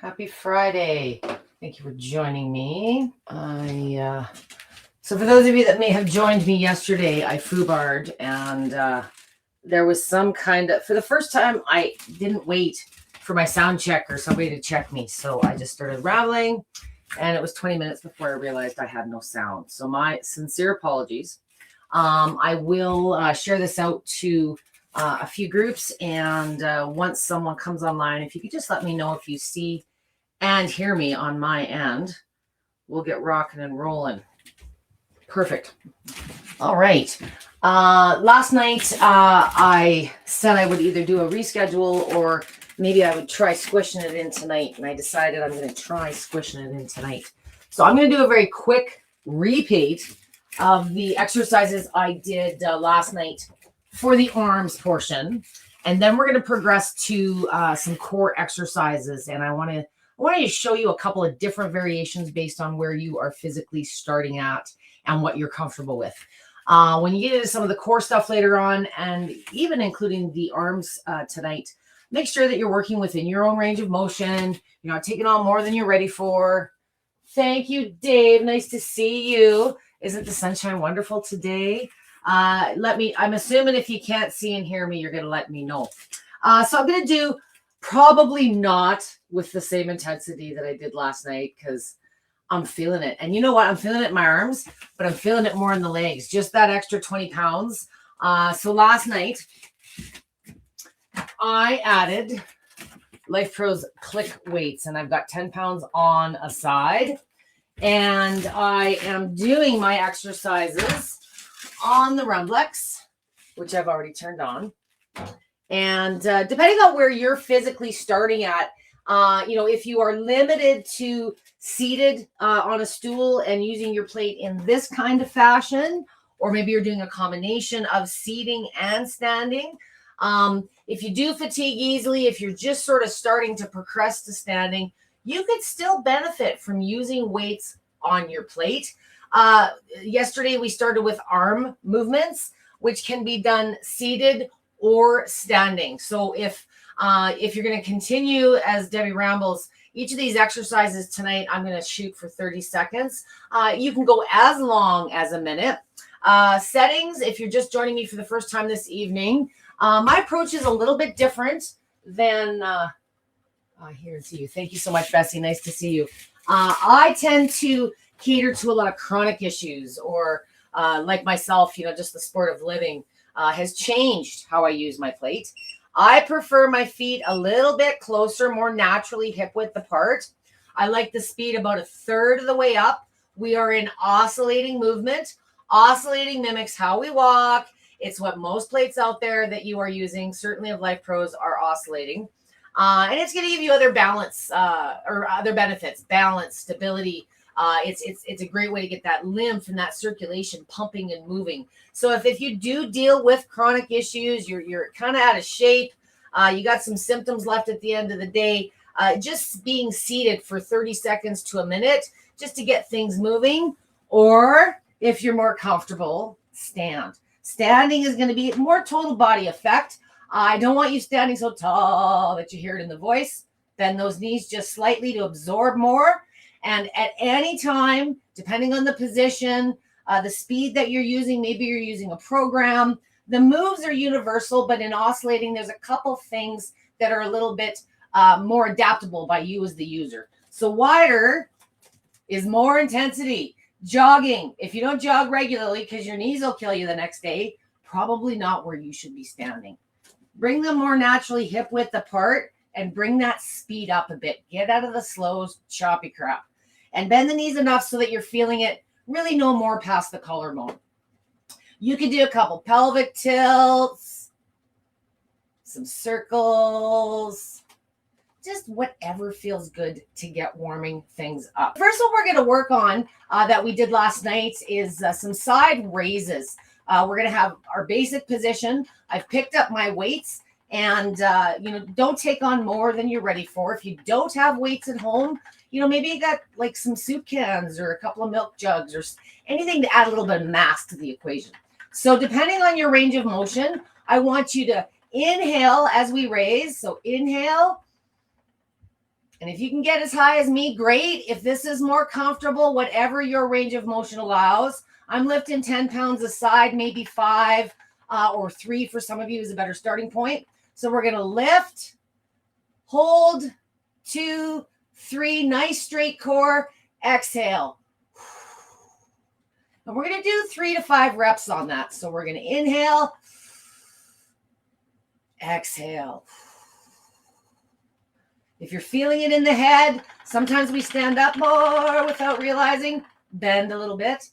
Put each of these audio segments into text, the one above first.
Happy Friday. Thank you for joining me. So for those of you that may have joined me yesterday, I foobarred and there was some kind of, for the first time, I didn't wait for my sound check or somebody to check me. So I just started rambling and it was 20 minutes before I realized I had no sound. So my sincere apologies. I will share this out to a few groups, and once someone comes online, if you could just let me know if you see and hear me on my end, we'll get rocking and rolling. Perfect. All right. Last night, I said I would either do a reschedule or maybe I would try squishing it in tonight. And I decided I'm going to try squishing it in tonight. So I'm going to do a very quick repeat of the exercises I did last night for the arms portion. And then we're going to progress to some core exercises. And I want to show you a couple of different variations based on where you are physically starting at and what you're comfortable with. When you get into some of the core stuff later on, and even including the arms tonight, make sure that you're working within your own range of motion. You're not taking on more than you're ready for. Thank you, Dave. Nice to see you. Isn't the sunshine wonderful today? I'm assuming if you can't see and hear me, you're going to let me know. So I'm going to do probably not with the same intensity that I did last night because I'm feeling it. And you know what? I'm feeling it in my arms, but I'm feeling it more in the legs. Just that extra 20 pounds. So last night, I added Lifepro's click weights, and I've got 10 pounds on a side. And I am doing my exercises on the Rumblex, which I've already turned on. And depending on where you're physically starting at, if you are limited to seated on a stool and using your plate in this kind of fashion, or maybe you're doing a combination of seating and standing. If you do fatigue easily, if you're just sort of starting to progress to standing, you could still benefit from using weights on your plate. Yesterday, we started with arm movements, which can be done seated or standing. So if you're going to continue as Debbie rambles, each of these exercises tonight, I'm going to shoot for 30 seconds. You can go as long as a minute. Settings, if you're just joining me for the first time this evening, my approach is a little bit different than here to see you. Thank you so much, Bessie. Nice to see you. I tend to cater to a lot of chronic issues, or like myself, just the sport of living has changed how I use my plate. I prefer my feet a little bit closer, more naturally hip width apart. I like the speed about a third of the way up. We are in oscillating movement. Oscillating mimics how we walk. It's what most plates out there that you are using, certainly of Lifepros, are oscillating. And it's going to give you other balance or other benefits, balance, stability. It's a great way to get that lymph and that circulation pumping and moving. So if you do deal with chronic issues, you're kind of out of shape, you got some symptoms left at the end of the day, just being seated for 30 seconds to a minute just to get things moving. Or if you're more comfortable, stand. Standing is going to be more total body effect. I don't want you standing so tall that you hear it in the voice. Bend those knees just slightly to absorb more. And at any time, depending on the position, the speed that you're using, maybe you're using a program, the moves are universal, but in oscillating, there's a couple things that are a little bit more adaptable by you as the user. So wider is more intensity. Jogging, if you don't jog regularly because your knees will kill you the next day, probably not where you should be standing. Bring them more naturally hip width apart and bring that speed up a bit. Get out of the slow, choppy crap. And bend the knees enough so that you're feeling it really no more past the collarbone. You can do a couple pelvic tilts, some circles, just whatever feels good to get warming things up. First one we're going to work on that we did last night is some side raises. We're going to have our basic position. I've picked up my weights, and don't take on more than you're ready for. If you don't have weights at home, maybe you got like some soup cans or a couple of milk jugs or anything to add a little bit of mass to the equation. So depending on your range of motion, I want you to inhale as we raise. So inhale, And if you can get as high as me, great. If this is more comfortable, whatever your range of motion allows, I'm lifting 10 pounds a side, maybe 5 or 3 for some of you is a better starting point. So we're going to lift, hold, 2, 3, nice straight core, exhale. And we're going to do 3 to 5 reps on that. So we're going to inhale, exhale. If you're feeling it in the head, sometimes we stand up more without realizing. Bend a little bit.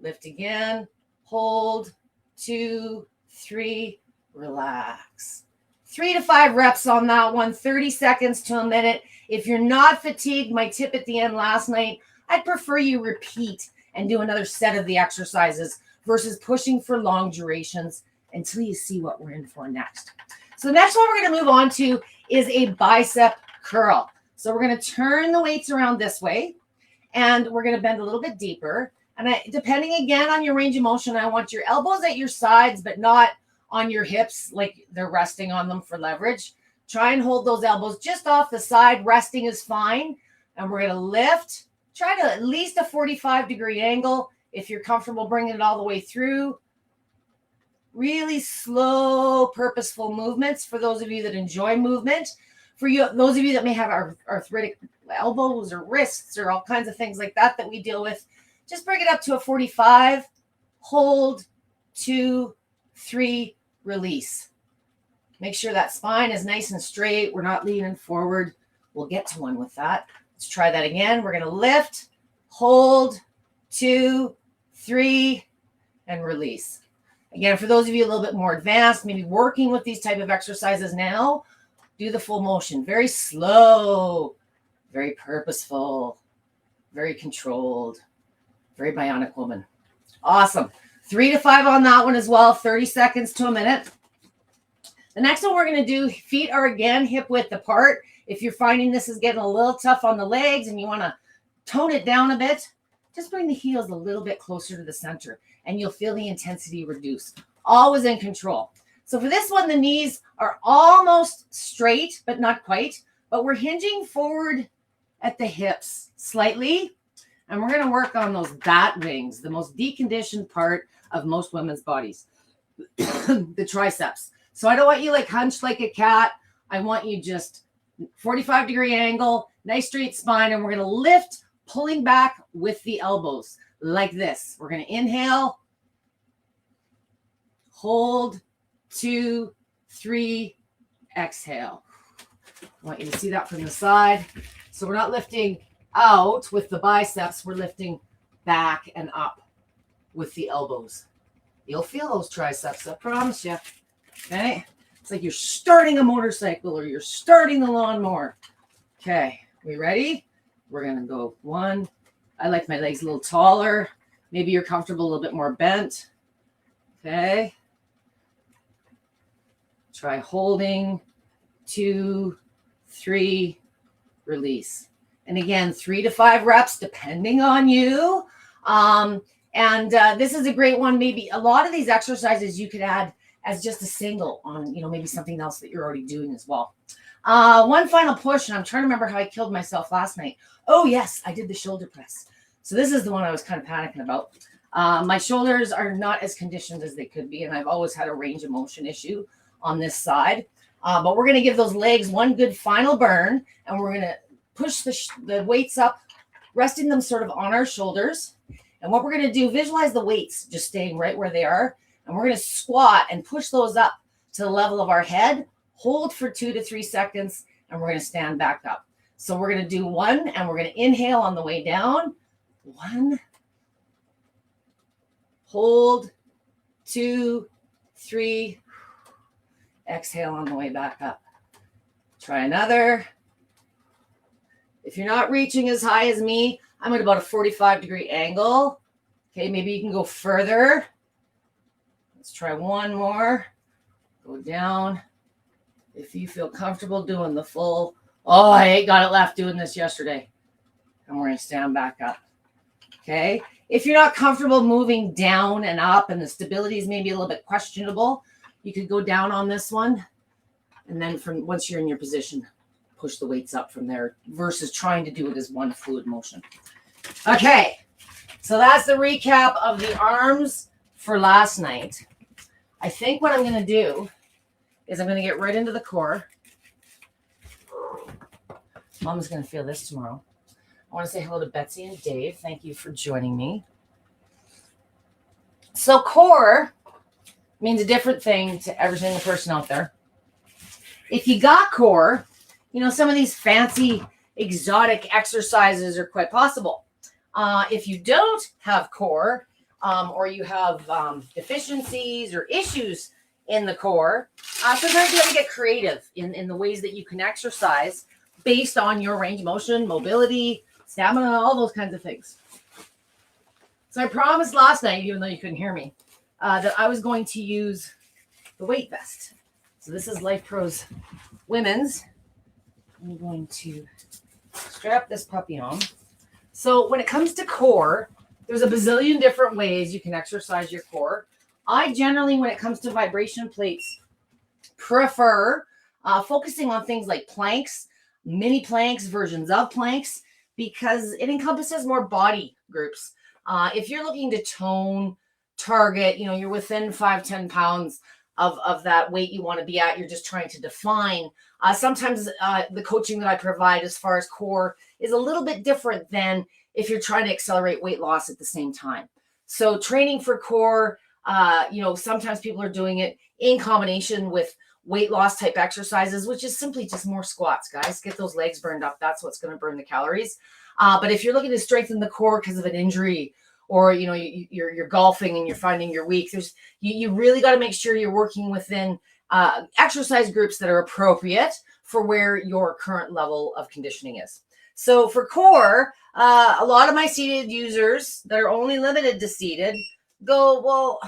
Lift again. Hold. 2, 3. Relax. 3 to 5 reps on that one. 30 seconds to a minute. If you're not fatigued, my tip at the end last night, I'd prefer you repeat and do another set of the exercises versus pushing for long durations until you see what we're in for next. So the next one we're going to move on to is a bicep curl. So we're going to turn the weights around this way, and we're going to bend a little bit deeper. And depending again on your range of motion, I want your elbows at your sides, but not on your hips like they're resting on them for leverage. Try and hold those elbows just off the side. Resting is fine. And we're going to lift. Try to at least a 45-degree angle. If you're comfortable bringing it all the way through. Really slow, purposeful movements for those of you that enjoy movement. For you, those of you that may have arthritic elbows or wrists or all kinds of things like that we deal with, just bring it up to a 45. Hold, 2, 3, release. Make sure that spine is nice and straight. We're not leaning forward. We'll get to one with that. Let's try that again. We're going to lift, hold, 2, 3, and release. Again, for those of you a little bit more advanced, maybe working with these type of exercises now, do the full motion. Very slow, very purposeful, very controlled, very bionic woman. Awesome. 3 to 5 on that one as well, 30 seconds to a minute. The next one we're going to do, feet are again hip width apart. If you're finding this is getting a little tough on the legs and you want to tone it down a bit, just bring the heels a little bit closer to the center and you'll feel the intensity reduce. Always in control. So for this one, the knees are almost straight, but not quite. But we're hinging forward at the hips slightly. And we're going to work on those bat wings, the most deconditioned part of most women's bodies, the triceps. So I don't want you like hunched like a cat. I want you just 45-degree angle, nice straight spine, and we're going to lift, pulling back with the elbows like this. We're going to inhale, hold, 2, 3, exhale. I want you to see that from the side. So we're not lifting out with the biceps. We're lifting back and up with the elbows. You'll feel those triceps, I promise you. Okay? It's like you're starting a motorcycle or you're starting the lawnmower. Okay, we ready? We're going to go 1. I like my legs a little taller. Maybe you're comfortable a little bit more bent. Okay. Try holding. 2, 3, release. And again, 3 to 5 reps, depending on you. This is a great one. Maybe a lot of these exercises you could add as just a single on, maybe something else that you're already doing as well. One final push, and I'm trying to remember how I killed myself last night. Oh, yes, I did the shoulder press. So this is the one I was kind of panicking about. My shoulders are not as conditioned as they could be, and I've always had a range of motion issue on this side. But we're going to give those legs one good final burn, and we're going to push the weights up, resting them sort of on our shoulders. And what we're going to do, visualize the weights just staying right where they are. And we're going to squat and push those up to the level of our head, hold for 2 to 3 seconds, and we're going to stand back up. So we're going to do 1, and we're going to inhale on the way down. 1, hold, 2, 3, exhale on the way back up. Try another. If you're not reaching as high as me, I'm at about a 45-degree angle. Okay, maybe you can go further. Let's try one more. Go down. If you feel comfortable doing the full, I got it left doing this yesterday. And we're going to stand back up. Okay. If you're not comfortable moving down and up and the stability is maybe a little bit questionable, you could go down on this one. And then once you're in your position, push the weights up from there versus trying to do it as one fluid motion. Okay, so that's the recap of the arms for last night. I think what I'm going to do is I'm going to get right into the core. Mom's going to feel this tomorrow. I want to say hello to Betsy and Dave. Thank you for joining me. So core means a different thing to every single person out there. If you got core, you know, some of these fancy exotic exercises are quite possible. If you don't have core, or you have deficiencies or issues in the core, sometimes you have to get creative in the ways that you can exercise based on your range of motion, mobility, stamina, all those kinds of things. So I promised last night, even though you couldn't hear me, that I was going to use the weight vest. So this is Lifepro's women's. I'm going to strap this puppy on. So when it comes to core, there's a bazillion different ways you can exercise your core. I generally, when it comes to vibration plates, prefer focusing on things like planks, mini planks, versions of planks, because it encompasses more body groups. If you're looking to tone, target, you know, you're within 5-10 pounds of that weight you want to be at, you're just trying to define. Sometimes the coaching that I provide as far as core is a little bit different than if you're trying to accelerate weight loss at the same time. So training for core, you know, sometimes people are doing it in combination with weight loss type exercises, which is simply just more squats, guys. Get those legs burned up. That's what's going to burn the calories. But if you're looking to strengthen the core because of an injury, or, you know, you're golfing and you're finding you're weak, you really got to make sure you're working within exercise groups that are appropriate for where your current level of conditioning is. So for core, a lot of my seated users that are only limited to seated go, well,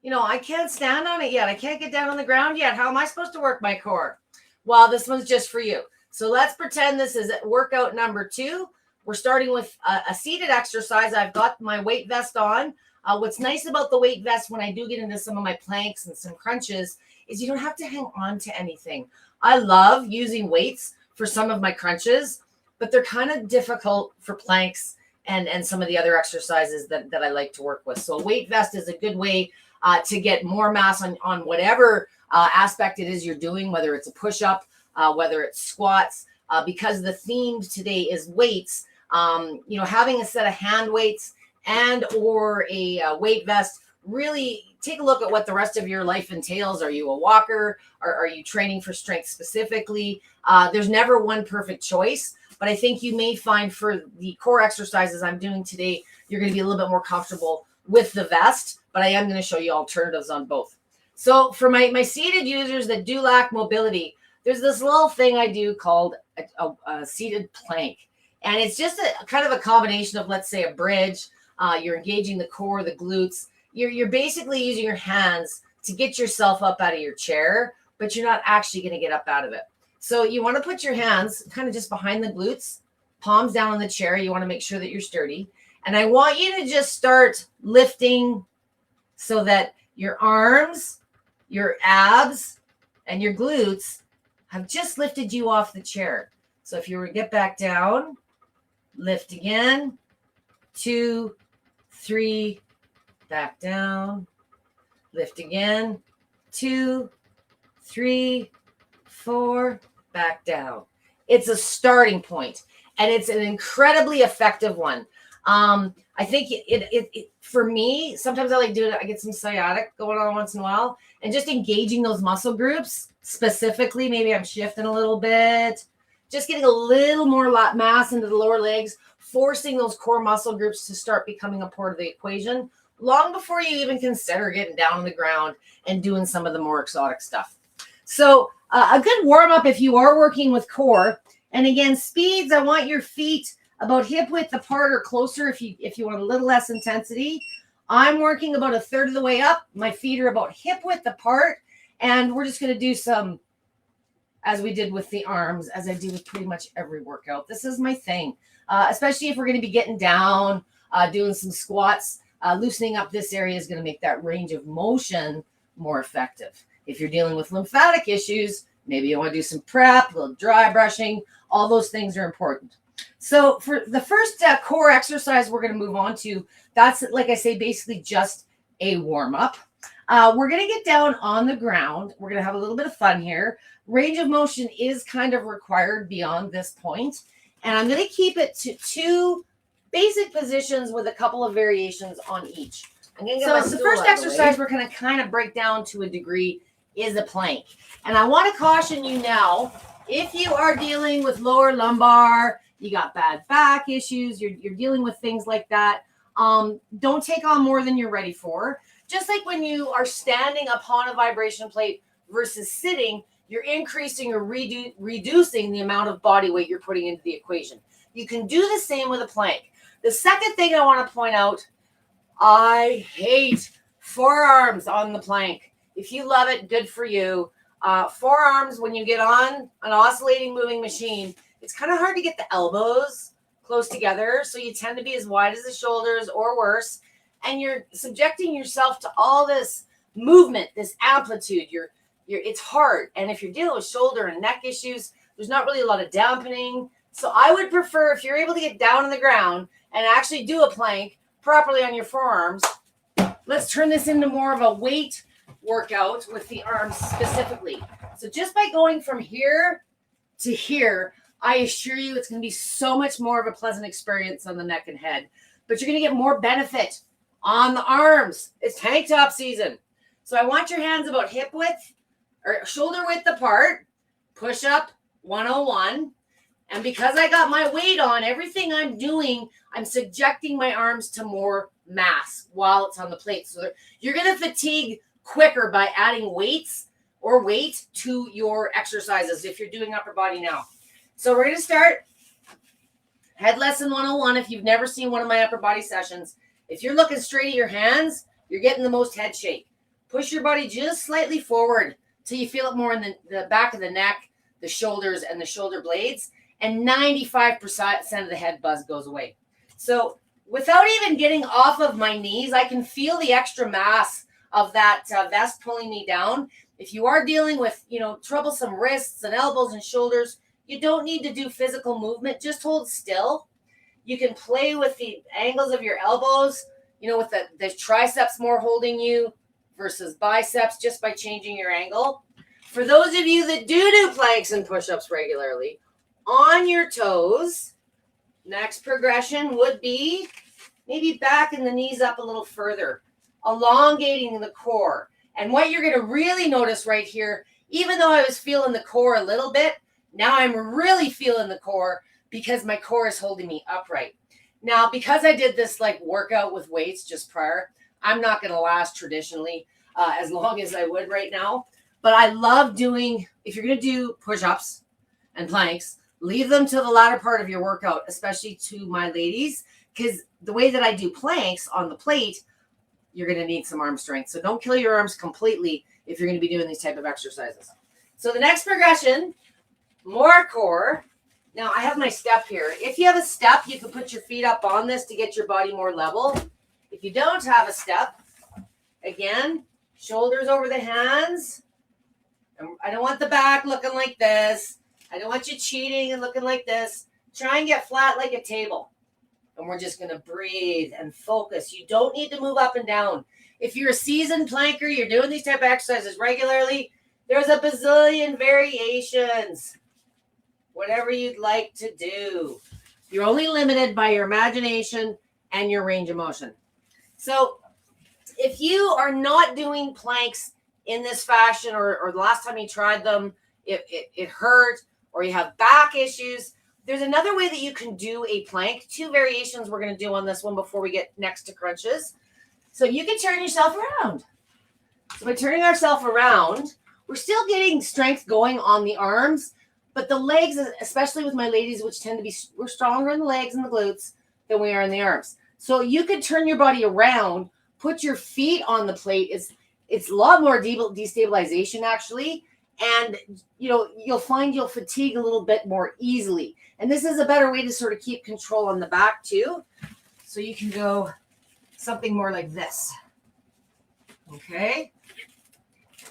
you know, I can't stand on it yet. I can't get down on the ground yet. How am I supposed to work my core? Well, this one's just for you. So let's pretend this is workout number 2. We're starting with a seated exercise. I've got my weight vest on. What's nice about the weight vest when I do get into some of my planks and some crunches is you don't have to hang on to anything. I love using weights for some of my crunches, but they're kind of difficult for planks and some of the other exercises that I like to work with. So a weight vest is a good way to get more mass on whatever aspect it is you're doing, whether it's a push-up, whether it's squats, because the theme today is weights. You know, having a set of hand weights and or a weight vest, really take a look at what the rest of your life entails. Are you a walker? Are you training for strength specifically? There's never one perfect choice, but I think you may find for the core exercises I'm doing today, you're going to be a little bit more comfortable with the vest, but I am going to show you alternatives on both. So for my seated users that do lack mobility, there's this little thing I do called a seated plank. And it's just a kind of a combination of, let's say, a bridge. You're engaging the core, the glutes. You're basically using your hands to get yourself up out of your chair, but you're not actually going to get up out of it. So you want to put your hands kind of just behind the glutes, palms down on the chair. You want to make sure that you're sturdy. And I want you to just start lifting so that your arms, your abs, and your glutes have just lifted you off the chair. So if you were to get back down, lift again, 2, 3, back down, lift again, 2, 3, 4, back down. It's a starting point, and it's an incredibly effective one. I think it for me, sometimes I like doing it. I get some sciatic going on once in a while, and just engaging those muscle groups specifically. Maybe I'm shifting a little bit, just getting a little more mass into the lower legs, forcing those core muscle groups to start becoming a part of the equation long before you even consider getting down on the ground and doing some of the more exotic stuff. So a good warm up if you are working with core. And again, speeds, I want your feet about hip width apart or closer if you want a little less intensity. I'm working about a third of the way up. My feet are about hip width apart. And we're just going to do some, as we did with the arms, as I do with pretty much every workout. This is my thing, especially if we're going to be getting down, doing some squats. Loosening up this area is going to make that range of motion more effective. If you're dealing with lymphatic issues, Maybe you want to do some prep, a little dry brushing. All those things are important. So for the first core exercise we're going to move on to, that's, like I say, basically just a warm-up. We're going to get down on the ground. We're going to have a little bit of fun here. Range of motion is kind of required beyond this point. And I'm going to keep it to 2 basic positions with a couple of variations on each. So the first exercise we're going to kind of break down to a degree is a plank. And I want to caution you now, if you are dealing with lower lumbar, you got bad back issues, you're dealing with things like that, don't take on more than you're ready for. Just like when you are standing upon a vibration plate versus sitting, you're increasing or reducing the amount of body weight you're putting into the equation. You can do the same with a plank. The second thing I want to point out, I hate forearms on the plank. If you love it, good for you. Forearms, when you get on an oscillating moving machine, it's kind of hard to get the elbows close together. So you tend to be as wide as the shoulders or worse. And you're subjecting yourself to all this movement, this amplitude. It's hard. And if you're dealing with shoulder and neck issues, there's not really a lot of dampening. So I would prefer, if you're able to get down on the ground and actually do a plank properly on your forearms, let's turn this into more of a weight workout with the arms specifically. So just by going from here to here, I assure you it's going to be so much more of a pleasant experience on the neck and head. But you're going to get more benefit on the arms. It's tank top season. So I want your hands about hip width or shoulder width apart. Push up 101. And because I got my weight on, everything I'm doing, I'm subjecting my arms to more mass while it's on the plate. So you're going to fatigue quicker by adding weights or weight to your exercises if you're doing upper body now. So we're going to start head lesson 101. If you've never seen one of my upper body sessions, if you're looking straight at your hands, you're getting the most head shake. Push your body just slightly forward till you feel it more in the back of the neck, the shoulders, and the shoulder blades. And 95% of the head buzz goes away. So without even getting off of my knees, I can feel the extra mass of that vest pulling me down. If you are dealing with, troublesome wrists and elbows and shoulders, you don't need to do physical movement. Just hold still. You can play with the angles of your elbows, with the triceps more holding you versus biceps just by changing your angle. For those of you that do planks and push-ups regularly, on your toes, next progression would be maybe backing the knees up a little further, elongating the core. And what you're going to really notice right here, even though I was feeling the core a little bit, now I'm really feeling the core because my core is holding me upright. Now, because I did this workout with weights just prior, I'm not going to last traditionally as long as I would right now. But I love doing, if you're going to do push-ups and planks, leave them to the latter part of your workout, especially to my ladies, because the way that I do planks on the plate, you're going to need some arm strength. So don't kill your arms completely if you're going to be doing these type of exercises. So the next progression, more core. Now I have my step here. If you have a step, you can put your feet up on this to get your body more level. If you don't have a step, again, shoulders over the hands. I don't want the back looking like this. I don't want you cheating and looking like this. Try and get flat like a table. And we're just going to breathe and focus. You don't need to move up and down. If you're a seasoned planker, you're doing these type of exercises regularly, there's a bazillion variations. Whatever you'd like to do. You're only limited by your imagination and your range of motion. So if you are not doing planks in this fashion, or the last time you tried them, it hurt, or you have back issues, there's another way that you can do a plank. 2 variations we're going to do on this one before we get next to crunches. So you can turn yourself around. So by turning ourselves around, we're still getting strength going on the arms, but the legs, especially with my ladies, which tend to be, we're stronger in the legs and the glutes than we are in the arms. So you could turn your body around, put your feet on the plate. It's a lot more destabilization actually. And, you'll find you'll fatigue a little bit more easily. And this is a better way to sort of keep control on the back too. So you can go something more like this. Okay.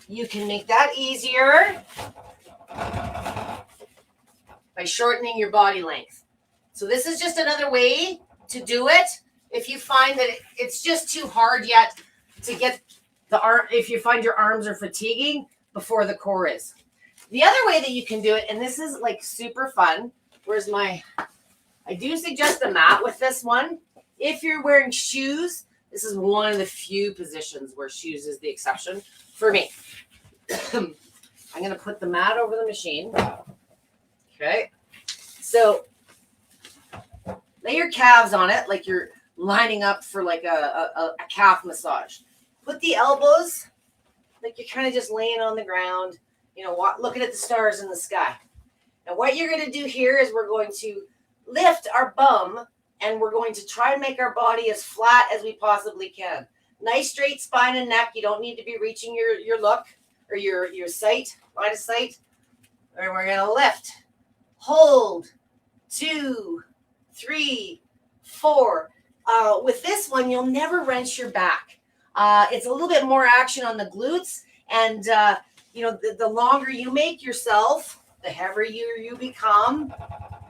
You can make that easier by shortening your body length. So this is just another way to do it. If you find that it's just too hard yet to get the arm, if you find your arms are fatiguing before the core is. The other way that you can do it, and this is like super fun. Where's my, I do suggest a mat with this one. If you're wearing shoes, this is one of the few positions where shoes is the exception for me. I'm going to put the mat over the machine. Okay. So lay your calves on it like you're lining up for like a calf massage. Put the elbows like you're kind of just laying on the ground, you know, looking at the stars in the sky. And what you're going to do here is we're going to lift our bum and we're going to try and make our body as flat as we possibly can. Nice straight spine and neck. You don't need to be reaching your look or your sight, line of sight. And we're going to lift, hold, 2, 3, 4. With this one, you'll never wrench your back. It's a little bit more action on the glutes. And, you know, the longer you make yourself, the heavier you become,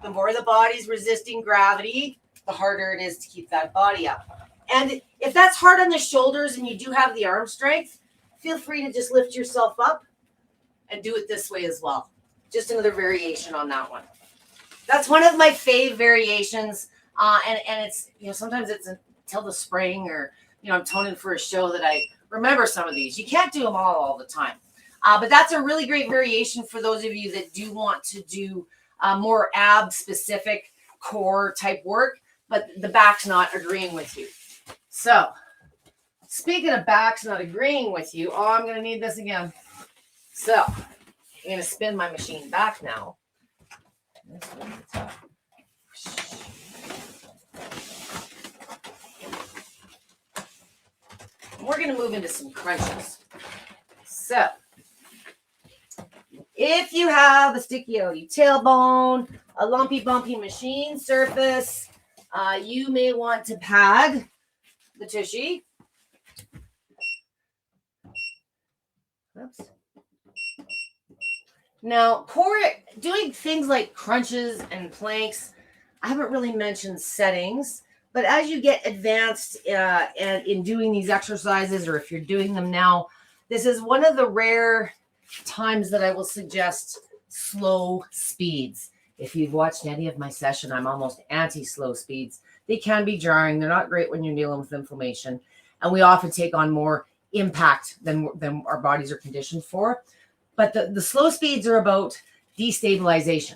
the more the body's resisting gravity, the harder it is to keep that body up. And if that's hard on the shoulders and you do have the arm strength, feel free to just lift yourself up and do it this way as well. Just another variation on that one. That's one of my fave variations. And it's, you know, sometimes it's until the spring or, you know, I'm toning for a show that I remember some of these. You can't do them all the time. But that's a really great variation for those of you that do want to do more ab specific core type work, but the back's not agreeing with you. So speaking of backs not agreeing with you, I'm going to need this again. So I'm going to spin my machine back now. We're going to move into some crunches. So if you have a sticky outy tailbone, a lumpy bumpy machine surface, you may want to pad the tushy. Oops. Now, doing things like crunches and planks, I haven't really mentioned settings, but as you get advanced and in doing these exercises, or if you're doing them now, this is one of the rare times that I will suggest slow speeds. If you've watched any of my session, I'm almost anti-slow speeds. They can be jarring. They're not great when you're dealing with inflammation. And we often take on more impact than our bodies are conditioned for. But the slow speeds are about destabilization.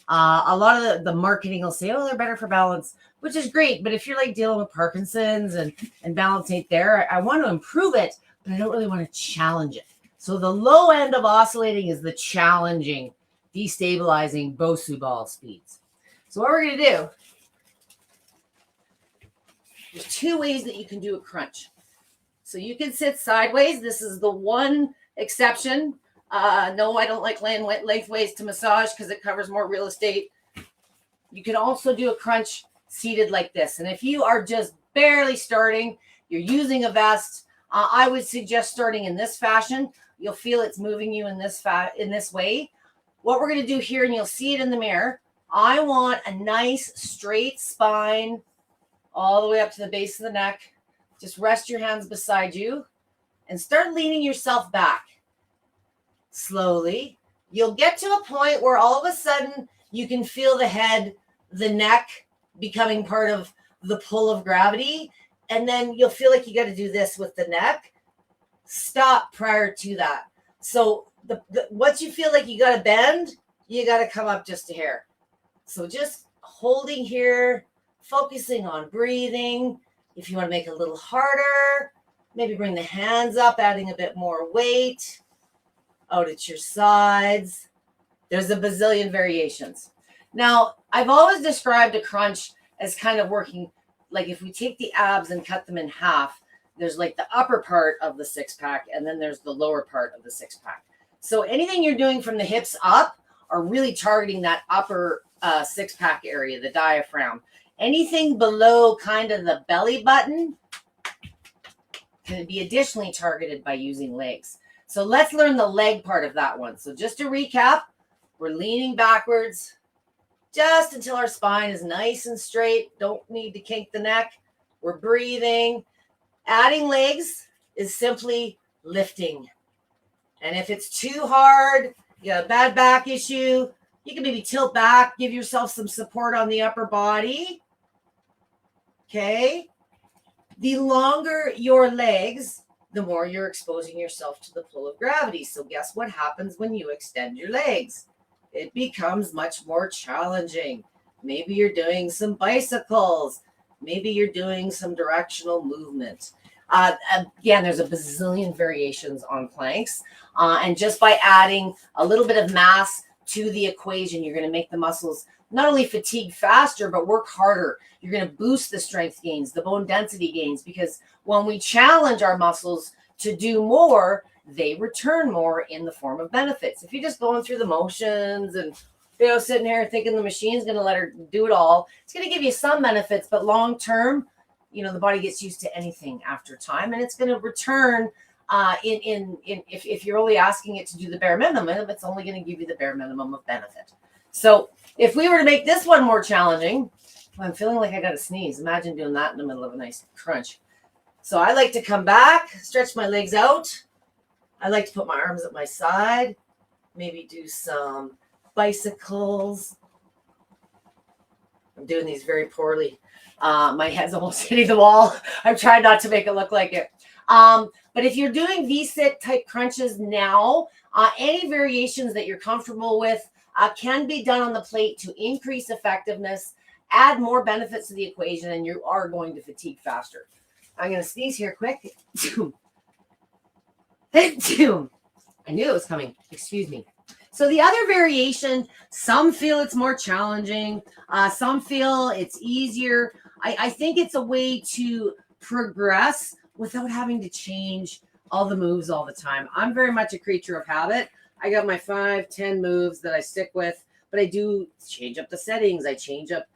A lot of the marketing will say, oh, they're better for balance, which is great. But if you're like dealing with Parkinson's and balance ain't there, I want to improve it, but I don't really want to challenge it. So the low end of oscillating is the challenging, destabilizing Bosu ball speeds. So what we're going to do, there's 2 ways that you can do a crunch. So you can sit sideways. This is the one exception. No, I don't like laying lengthways to massage because it covers more real estate. You can also do a crunch seated like this. And if you are just barely starting, you're using a vest, I would suggest starting in this fashion. You'll feel it's moving you in this way. What we're going to do here, and you'll see it in the mirror, I want a nice straight spine all the way up to the base of the neck. Just rest your hands beside you and start leaning yourself back. Slowly, you'll get to a point where all of a sudden you can feel the head, the neck becoming part of the pull of gravity. And then you'll feel like you got to do this with the neck. Stop prior to that. So once you feel like you got to bend, you got to come up just a hair. So just holding here, focusing on breathing. If you want to make it a little harder, maybe bring the hands up, adding a bit more weight. Out at your sides. There's a bazillion variations. Now, I've always described a crunch as kind of working, like if we take the abs and cut them in half, there's like the upper part of the six pack, and then there's the lower part of the six pack. So anything you're doing from the hips up are really targeting that upper six pack area, the diaphragm. Anything below kind of the belly button can be additionally targeted by using legs. So let's learn the leg part of that one. So just to recap, We're leaning backwards just until our spine is nice and straight. Don't need to kink the neck. We're breathing. Adding legs is simply lifting. And if it's too hard, you got a bad back issue, you can maybe tilt back, give yourself some support on the upper body. Okay. The longer your legs, the more you're exposing yourself to the pull of gravity. So guess what happens when you extend your legs? It becomes much more challenging. Maybe you're doing some bicycles. Maybe you're doing some directional movement. Again, there's a bazillion variations on planks. And just by adding a little bit of mass to the equation, you're going to make the muscles not only fatigue faster, but work harder. You're going to boost the strength gains, the bone density gains, because when we challenge our muscles to do more, they return more in the form of benefits. If you're just going through the motions and, you know, sitting here thinking the machine's going to let her do it all, it's going to give you some benefits, but long term, you know, the body gets used to anything after time, and it's going to return if you're only asking it to do the bare minimum, it's only going to give you the bare minimum of benefit. So if we were to make this one more challenging, I'm feeling like I got to sneeze. Imagine doing that in the middle of a nice crunch. So I like to come back, stretch my legs out. I like to put my arms at my side, maybe do some bicycles. I'm doing these very poorly. My head's almost hitting the wall. I'm trying not to make it look like it. But if you're doing V-sit type crunches now, any variations that you're comfortable with can be done on the plate to increase effectiveness, add more benefits to the equation, and you are going to fatigue faster. I'm going to sneeze here quick. I knew it was coming. Excuse me. So the other variation, some feel it's more challenging. Some feel it's easier. I think it's a way to progress without having to change all the moves all the time. I'm very much a creature of habit. I got my 5-10 moves that I stick with, but I do change up the settings. I change up,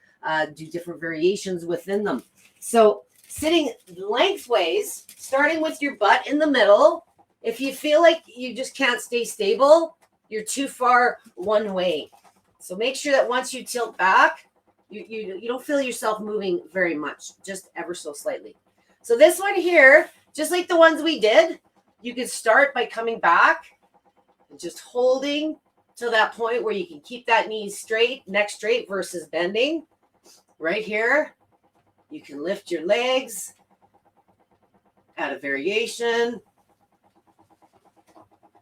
do different variations within them. So sitting lengthways, starting with your butt in the middle. If you feel like you just can't stay stable, you're too far one way. So make sure that once you tilt back, you don't feel yourself moving very much, just ever so slightly. So this one here, just like the ones we did, you can start by coming back and just holding to that point where you can keep that knee straight, neck straight versus bending. Right here, you can lift your legs, add a variation.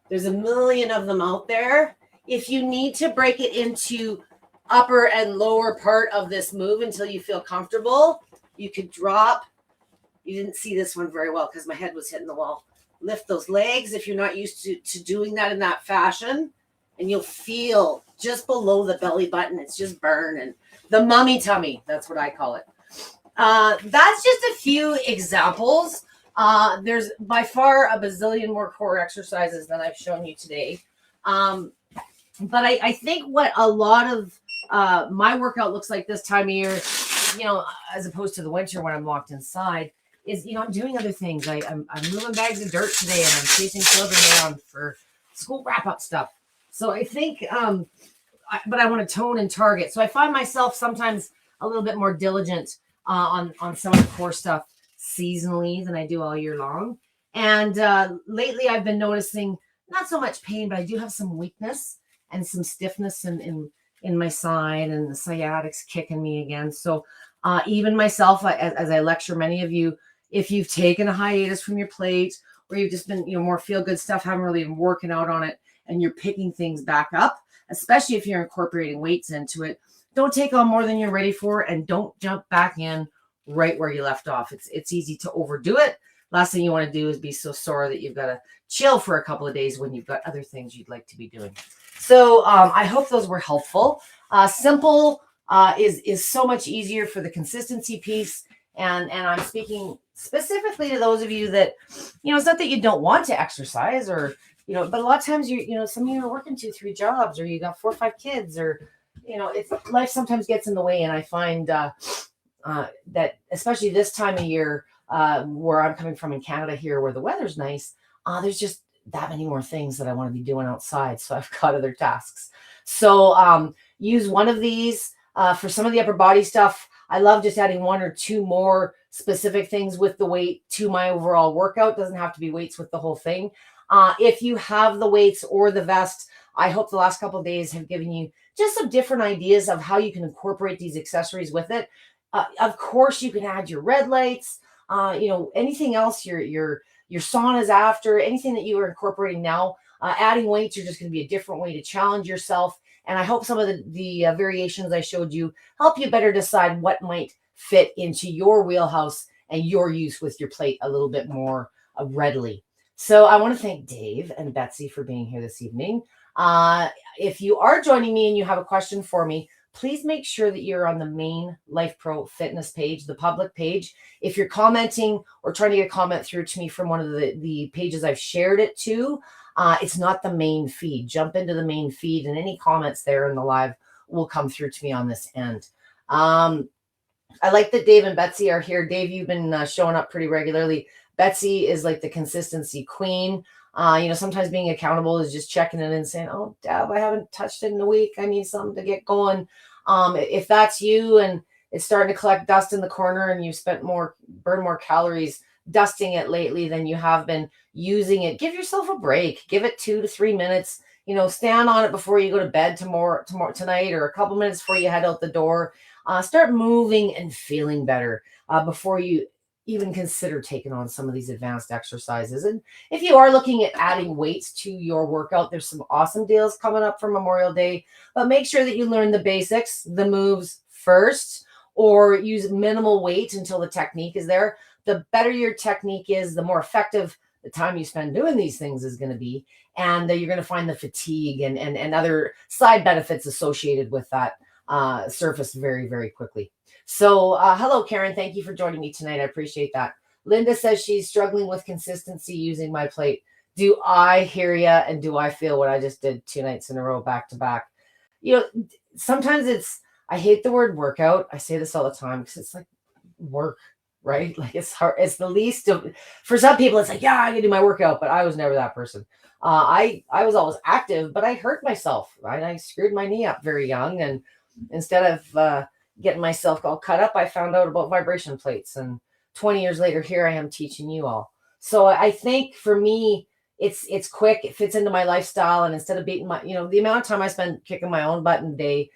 There's a million of them out there. If you need to break it into upper and lower part of this move until you feel comfortable, you could drop. You didn't see this one very well because my head was hitting the wall. Lift those legs if you're not used to doing that in that fashion, and you'll feel just below the belly button. It's just burning. The mummy tummy, that's what I call it. That's just a few examples. There's by far a bazillion more core exercises than I've shown you today. But I think what a lot of my workout looks like this time of year, you know, as opposed to the winter when I'm locked inside, is, you know, I'm doing other things. I'm moving bags of dirt today, and I'm chasing children around for school wrap-up stuff. So I think, but I want to tone and target. So I find myself sometimes a little bit more diligent on some of the core stuff seasonally than I do all year long. And lately I've been noticing not so much pain, but I do have some weakness and some stiffness in my side, and the sciatic's kicking me again. So even myself, as I lecture many of you, if you've taken a hiatus from your plate, or you've just been, you know, more feel good stuff, haven't really been working out on it, and you're picking things back up, especially if you're incorporating weights into it, don't take on more than you're ready for, and don't jump back in right where you left off. It's easy to overdo it. Last thing you want to do is be so sore that you've got to chill for a couple of days when you've got other things you'd like to be doing. So I hope those were helpful. Simple is so much easier for the consistency piece. And I'm speaking specifically to those of you that, you know, it's not that you don't want to exercise, or, you know, but a lot of times you know, some of you are working 2-3 jobs, or you got 4 or 5 kids, or, you know, it's life sometimes gets in the way. And I find that especially this time of year, where I'm coming from in Canada here, where the weather's nice, there's just that many more things that I want to be doing outside. So I've got other tasks. So use one of these for some of the upper body stuff. I love just adding 1 or 2 more specific things with the weight to my overall workout. Doesn't have to be weights with the whole thing. If you have the weights or the vest, I hope the last couple of days have given you just some different ideas of how you can incorporate these accessories with it. Of course, you can add your red lights, anything else, your saunas after, anything that you are incorporating now. Adding weights are just going to be a different way to challenge yourself. And I hope some of the variations I showed you help you better decide what might fit into your wheelhouse and your use with your plate a little bit more readily. So I want to thank Dave and Betsy for being here this evening. If you are joining me and you have a question for me, please make sure that you're on the main Lifepro fitness page, the public page. If you're commenting or trying to get a comment through to me from one of the pages I've shared it to, it's not the main feed. Jump into the main feed and any comments there in the live will come through to me on this end. I like that Dave and Betsy are here. Dave, you've been showing up pretty regularly. Betsy is like the consistency queen. Sometimes being accountable is just checking in and saying, oh, Deb, I haven't touched it in a week. I need something to get going. If that's you and it's starting to collect dust in the corner and you've burned more calories dusting it lately than you have been using it, give yourself a break. Give it 2 to 3 minutes. Stand on it before you go to bed tonight, or a couple minutes before you head out the door. Start moving and feeling better before you even consider taking on some of these advanced exercises. And if you are looking at adding weights to your workout, there's some awesome deals coming up for Memorial Day, but make sure that you learn the basics, the moves first, or use minimal weight until the technique is there. The better your technique is, the more effective the time you spend doing these things is going to be. And you're going to find the fatigue and other side benefits associated with that surface very, very quickly. So hello, Karen. Thank you for joining me tonight. I appreciate that. Linda says she's struggling with consistency using my plate. Do I hear you? And do I feel what I just did 2 nights in a row back to back? Sometimes I hate the word workout. I say this all the time because it's like work, right? Like it's hard. It's the least of, for some people, it's like, yeah, I can do my workout, but I was never that person. I was always active, but I hurt myself, right? I screwed my knee up very young. And instead of getting myself all cut up, I found out about vibration plates. And 20 years later, here I am teaching you all. So I think for me, it's quick. It fits into my lifestyle. And instead of beating the amount of time I spend kicking my own butt in a day,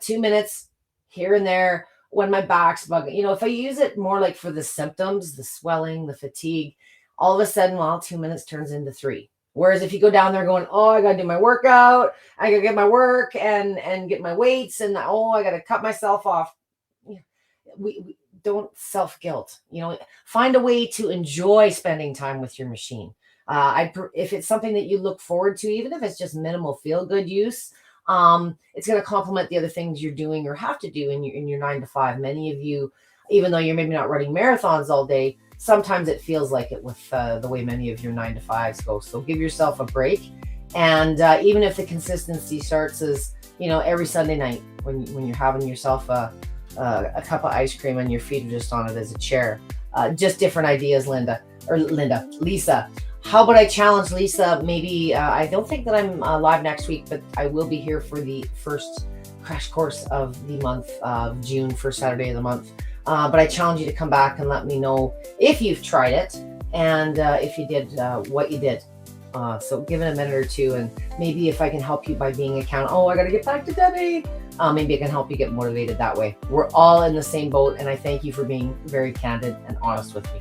2 minutes here and there when my back's bugging, if I use it more like for the symptoms, the swelling, the fatigue, all of a sudden, 2 minutes turns into 3. Whereas if you go down there going, oh, I got to do my workout, I got to get my work and get my weights, and I got to cut myself off. We don't self-guilt, find a way to enjoy spending time with your machine. If it's something that you look forward to, even if it's just minimal feel-good use, it's going to complement the other things you're doing or have to do in your 9 to 5. Many of you, even though you're maybe not running marathons all day, sometimes it feels like it with the way many of your 9 to 5s go. So give yourself a break. And even if the consistency starts as, every Sunday night when you're having yourself a cup of ice cream and your feet are just on it as a chair, just different ideas, Lisa. How about I challenge Lisa? Maybe I don't think that I'm live next week, but I will be here for the first crash course of the month of June, first Saturday of the month. But I challenge you to come back and let me know if you've tried it and if you did, what you did. So give it a minute or two, and maybe if I can help you by being accountable. I got to get back to Debbie. Maybe I can help you get motivated that way. We're all in the same boat, and I thank you for being very candid and honest with me.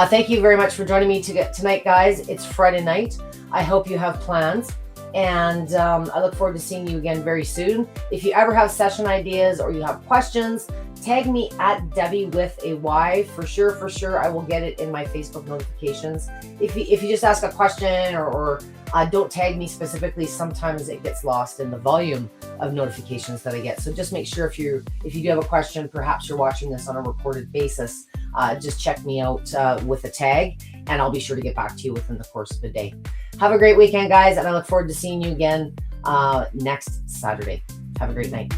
Thank you very much for joining me tonight, guys. It's Friday night. I hope you have plans, and I look forward to seeing you again very soon. If you ever have session ideas or you have questions, tag me at Debbie with a Y. For sure, I will get it in my Facebook notifications. If you just ask a question or don't tag me specifically, sometimes it gets lost in the volume of notifications that I get. So just make sure if you do have a question, perhaps you're watching this on a recorded basis, just check me out with a tag, and I'll be sure to get back to you within the course of the day. Have a great weekend, guys, and I look forward to seeing you again next Saturday. Have a great night.